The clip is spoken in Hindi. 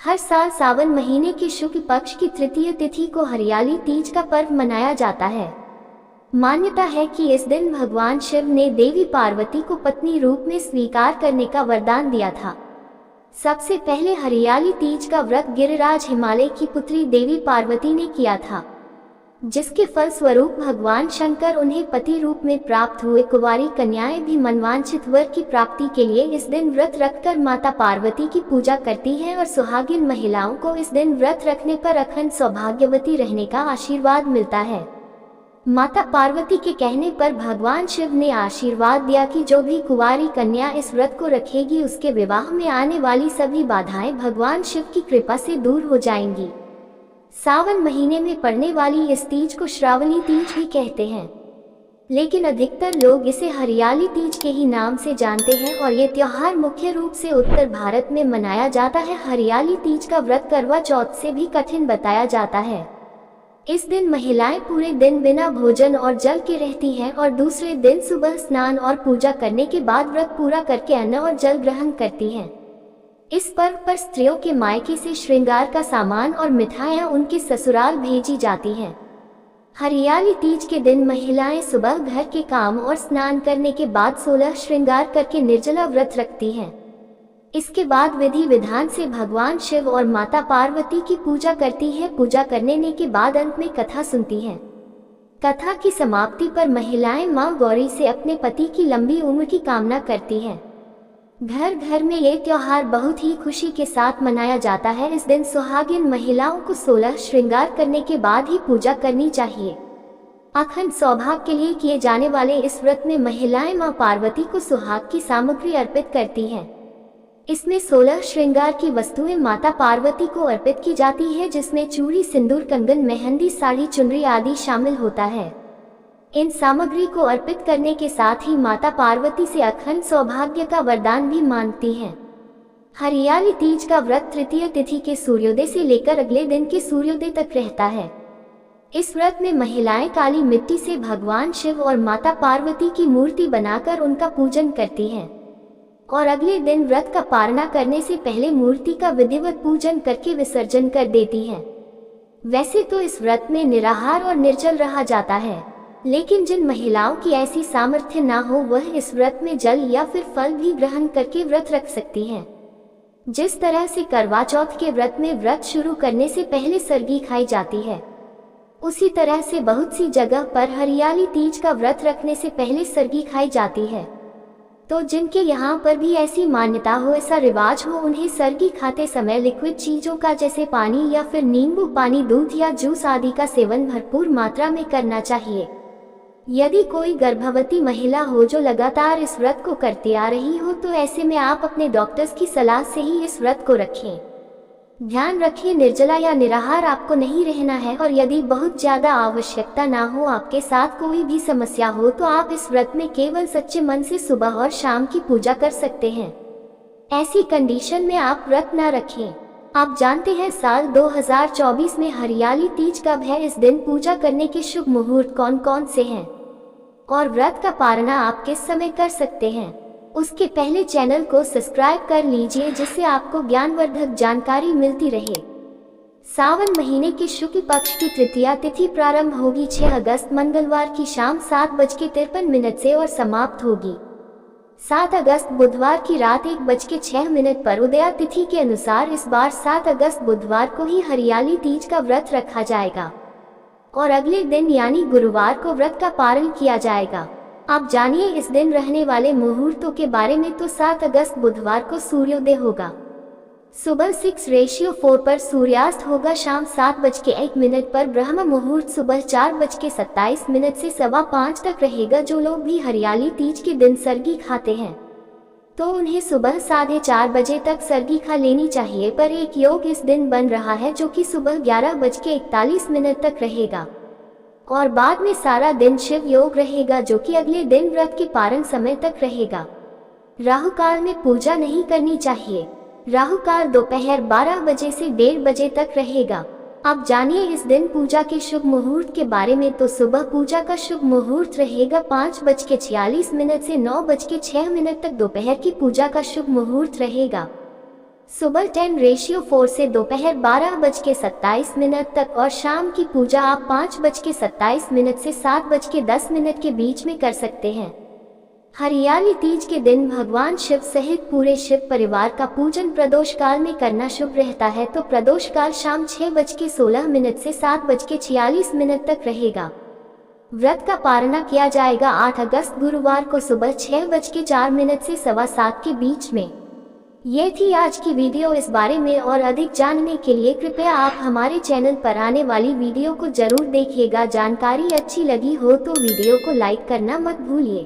हर साल सावन महीने की शुक्ल पक्ष की तृतीय तिथि को हरियाली तीज का पर्व मनाया जाता है। मान्यता है कि इस दिन भगवान शिव ने देवी पार्वती को पत्नी रूप में स्वीकार करने का वरदान दिया था। सबसे पहले हरियाली तीज का व्रत गिरिराज हिमालय की पुत्री देवी पार्वती ने किया था, जिसके फल स्वरूप भगवान शंकर उन्हें पति रूप में प्राप्त हुए। कुंवारी कन्याएं भी मनवांछित वर की प्राप्ति के लिए इस दिन व्रत रखकर माता पार्वती की पूजा करती हैं और सुहागिन महिलाओं को इस दिन व्रत रखने पर अखंड सौभाग्यवती रहने का आशीर्वाद मिलता है। माता पार्वती के कहने पर भगवान शिव ने आशीर्वाद दिया कि जो भी कुंवारी कन्या इस व्रत को रखेगी उसके विवाह में आने वाली सभी बाधाएं भगवान शिव की कृपा से दूर हो जाएंगी। सावन महीने में पड़ने वाली इस तीज को श्रावणी तीज भी कहते हैं, लेकिन अधिकतर लोग इसे हरियाली तीज के ही नाम से जानते हैं और ये त्योहार मुख्य रूप से उत्तर भारत में मनाया जाता है। हरियाली तीज का व्रत करवा चौथ से भी कठिन बताया जाता है। इस दिन महिलाएं पूरे दिन बिना भोजन और जल के रहती हैं और दूसरे दिन सुबह स्नान और पूजा करने के बाद व्रत पूरा करके अन्न और जल ग्रहण करती हैं। इस पर्व पर स्त्रियों के मायके से श्रृंगार का सामान और मिठाइयां उनके ससुराल भेजी जाती हैं। हरियाली तीज के दिन महिलाएं सुबह घर के काम और स्नान करने के बाद 16 श्रृंगार करके निर्जला व्रत रखती हैं। इसके बाद विधि विधान से भगवान शिव और माता पार्वती की पूजा करती है। पूजा करने के बाद अंत में कथा सुनती हैं। कथा की समाप्ति पर महिलाएं मां गौरी से अपने पति की लंबी उम्र की कामना करती हैं। घर घर में ये त्योहार बहुत ही खुशी के साथ मनाया जाता है। इस दिन सुहागिन महिलाओं को 16 श्रृंगार करने के बाद ही पूजा करनी चाहिए। अखंड सौभाग्य के लिए किए जाने वाले इस व्रत में महिलाएं मां पार्वती को सुहाग की सामग्री अर्पित करती हैं। इसमें 16 श्रृंगार की वस्तुएं माता पार्वती को अर्पित की जाती है, जिसमें चूड़ी, सिंदूर, कंगन, मेहंदी, साड़ी, चुनरी आदि शामिल होता है। इन सामग्री को अर्पित करने के साथ ही माता पार्वती से अखंड सौभाग्य का वरदान भी मांगती हैं। हरियाली तीज का व्रत तृतीय तिथि के सूर्योदय से लेकर अगले दिन के सूर्योदय तक रहता है। इस व्रत में महिलाएं काली मिट्टी से भगवान शिव और माता पार्वती की मूर्ति बनाकर उनका पूजन करती हैं और अगले दिन व्रत का पारणा करने से पहले मूर्ति का विधिवत पूजन करके विसर्जन कर देती हैं। वैसे तो इस व्रत में निराहार और निर्जल रहा जाता है, लेकिन जिन महिलाओं की ऐसी सामर्थ्य ना हो वह इस व्रत में जल या फिर फल भी ग्रहण करके व्रत रख सकती हैं। जिस तरह से करवा चौथ के व्रत में व्रत शुरू करने से पहले सरगी खाई जाती है, उसी तरह से बहुत सी जगह पर हरियाली तीज का व्रत रखने से पहले सरगी खाई जाती है। तो जिनके यहाँ पर भी ऐसी मान्यता हो, ऐसा रिवाज हो, उन्हें सरगी खाते समय लिक्विड चीजों का जैसे पानी या फिर नींबू पानी, दूध या जूस आदि का सेवन भरपूर मात्रा में करना चाहिए। यदि कोई गर्भवती महिला हो जो लगातार इस व्रत को करती आ रही हो, तो ऐसे में आप अपने डॉक्टर्स की सलाह से ही इस व्रत को रखें। ध्यान रखें, निर्जला या निराहार आपको नहीं रहना है और यदि बहुत ज्यादा आवश्यकता ना हो, आपके साथ कोई भी समस्या हो, तो आप इस व्रत में केवल सच्चे मन से सुबह और शाम की पूजा कर सकते हैं। ऐसी कंडीशन में आप व्रत ना रखें। आप जानते हैं साल 2024 में हरियाली तीज कब है? इस दिन पूजा करने के शुभ मुहूर्त कौन कौन से हैं और व्रत का पारणा आप किस समय कर सकते हैं? उसके पहले चैनल को सब्सक्राइब कर लीजिए, जिससे आपको ज्ञानवर्धक जानकारी मिलती रहे। सावन महीने के शुक्ल पक्ष की तृतीया तिथि प्रारंभ होगी 6 अगस्त मंगलवार की शाम 7:53 से और समाप्त होगी 7 अगस्त बुधवार की रात 1:06 पर। उदया तिथि के अनुसार इस बार 7 अगस्त बुधवार को ही हरियाली तीज का व्रत रखा जाएगा और अगले दिन यानी गुरुवार को व्रत का पारण किया जाएगा। आप जानिए इस दिन रहने वाले मुहूर्तों के बारे में। तो 7 अगस्त बुधवार को सूर्योदय होगा सुबह 6:4 पर, सूर्यास्त होगा शाम 7:01 पर। ब्रह्म मुहूर्त सुबह 4:27 से 5:15 तक रहेगा। जो लोग भी हरियाली तीज के दिन सरगी खाते हैं तो उन्हें सुबह 4:30 बजे तक सरगी खा लेनी चाहिए, पर एक योग इस दिन बन रहा है जो कि सुबह 11:41 तक रहेगा और बाद में सारा दिन शिव योग रहेगा, जो कि अगले दिन व्रत के पारण समय तक रहेगा। राहु काल में पूजा नहीं करनी चाहिए। राहु काल दोपहर 12 बजे से 1:30 बजे तक रहेगा। अब जानिए इस दिन पूजा के शुभ मुहूर्त के बारे में। तो सुबह पूजा का शुभ मुहूर्त रहेगा 5:46 से 9:06 तक। दोपहर की पूजा का शुभ मुहूर्त रहेगा सुबह 10:4 से दोपहर 12:27 तक और शाम की पूजा आप 5:27 से 7:10 के बीच में कर सकते हैं। हरियाली तीज के दिन भगवान शिव सहित पूरे शिव परिवार का पूजन प्रदोष काल में करना शुभ रहता है, तो प्रदोष काल शाम 6:16 से 7:46 तक रहेगा। व्रत का पारणा किया जाएगा 8 अगस्त गुरुवार को सुबह 6:04 से 7:15 के बीच में। ये थी आज की वीडियो। इस बारे में और अधिक जानने के लिए कृपया आप हमारे चैनल पर आने वाली वीडियो को जरूर देखिएगा। जानकारी अच्छी लगी हो तो वीडियो को लाइक करना मत भूलिए।